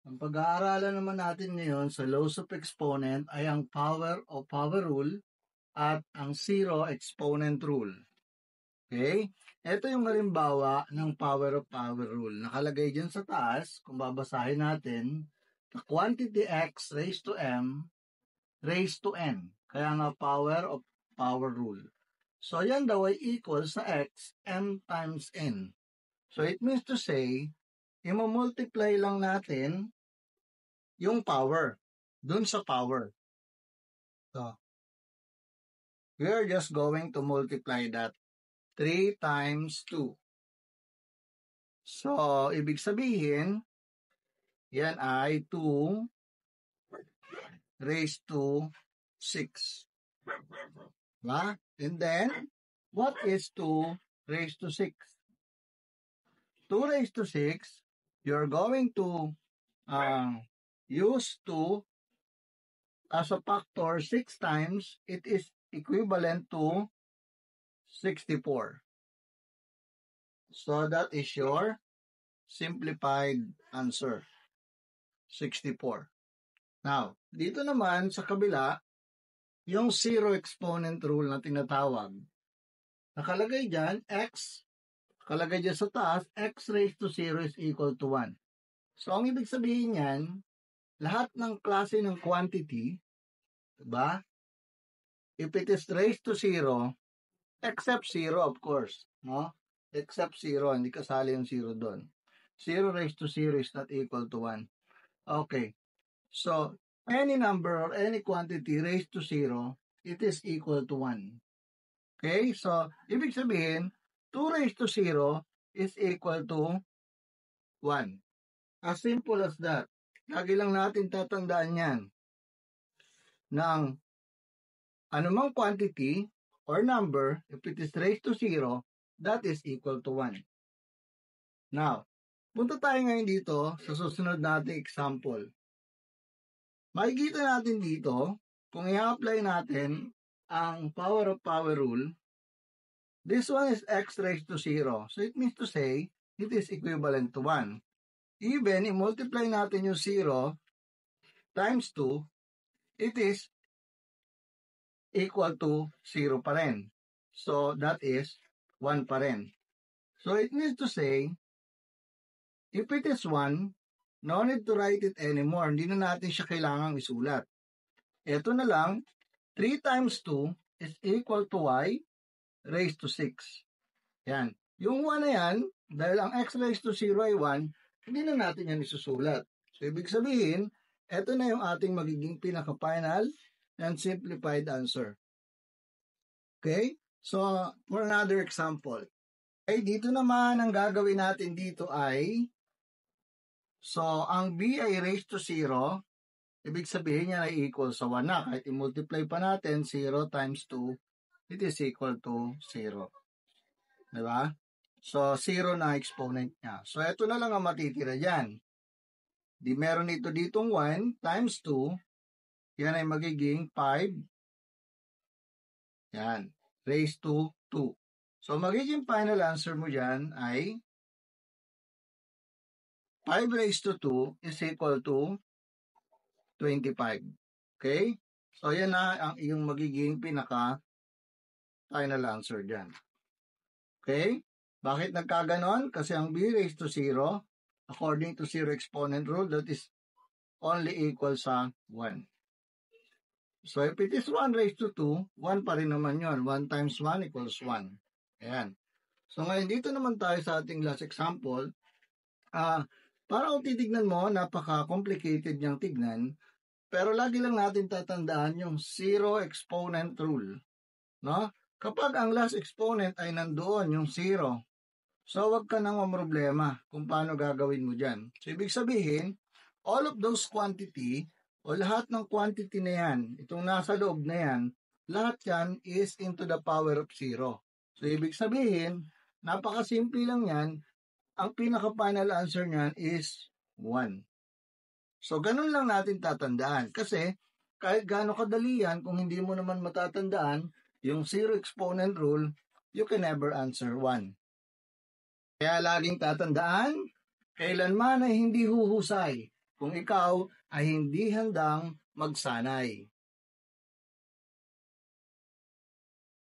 Ang pag-aaralan naman natin ngayon sa laws of exponent ay ang power o power rule at ang zero exponent rule. Okay? Ito yung halimbawa ng power of power rule. Nakalagay dyan sa taas, kung babasahin natin, the quantity x raised to m raised to n. Kaya nga power of power rule. So yan daw ay equal sa x, m times n. So it means to say, i-multiply lang natin yung power dun sa power. So, we are just going to multiply that 3 times 2. So, ibig sabihin, yan ay 2 raised to 6. Diba? And then, what is 2 raised to 6? 2 raised to 6, you're going to use 2 as a factor 6 times. It is equivalent to 64. So that is your simplified answer, 64. Now, dito naman sa kabila, yung zero exponent rule na tinatawag. Nakalagay dyan, x, nakalagay dyan sa taas, x raised to 0 is equal to 1. So, ang ibig sabihin yan, lahat ng klase ng quantity, diba? If it is raised to 0, except 0 of course, no? Except 0, hindi kasali yung 0 doon. 0 raised to 0 is not equal to 1. Okay. So, any number or any quantity raised to 0, it is equal to 1. Okay? So, ibig sabihin, 2 raised to 0 is equal to 1. As simple as that. Lagi lang natin tatandaan yan. Ng anumang quantity or number, if it is raised to 0, that is equal to 1. Now, punta tayo ngayon dito sa susunod nating example. Makikita natin dito, kung i-apply natin ang power of power rule, this one is x raised to 0. So it means to say, it is equivalent to 1. Even, i-multiply natin yung 0 times 2, it is equal to 0 pa rin. So that is 1 pa rin. So it means to say, if it is 1, no need to write it anymore. Hindi na natin siya kailangang isulat. Ito na lang, 3 times 2 is equal to y raised to 6. Yan. Yung 1 na yan, dahil ang x raised to 0 ay 1, hindi na natin yan isusulat. So, ibig sabihin, ito na yung ating magiging pinaka-final and simplified answer. Okay? So, for another example. Okay, dito naman ang gagawin natin dito ay, so, ang b ay raised to 0, ibig sabihin niya ay equal sa 1 na. Kahit i-multiply pa natin, 0 times 2, it is equal to 0. Diba? So, 0 na exponent niya. So, ito na lang ang matitira dyan. Di meron ito ditong 1 times 2, yan ay magiging 5. Yan. Raised to 2. So, magiging final answer mo dyan ay 5 raised to 2 is equal to 25. Okay? So, yan na ang iyong magiging pinaka-final answer dyan. Okay? Bakit nagkaganon? Kasi ang b raised to 0, according to zero exponent rule, that is only equal sa 1. So, if it is 1 raised to 2, 1 pa rin naman yun. 1 times 1 equals 1. Ayan. So, ngayon dito naman tayo sa ating last example. Para kung titignan mo, napaka-complicated niyang tignan. Pero lagi lang natin tatandaan yung zero exponent rule. No? Kapag ang last exponent ay nandoon, yung 0, so wag ka nang mamroblema kung paano gagawin mo dyan. So, ibig sabihin, all of those quantity, o lahat ng quantity na yan, itong nasa loob na yan, lahat yan is into the power of 0. So, ibig sabihin, napakasimple lang yan, ang pinaka-final answer niyan is 1. So, ganun lang natin tatandaan. Kasi, kahit gaano kadali yan, kung hindi mo naman matatandaan, yung zero exponent rule, you can never answer 1. Kaya laging tatandaan, kailanman ay hindi huhusay kung ikaw ay hindi handang magsanay.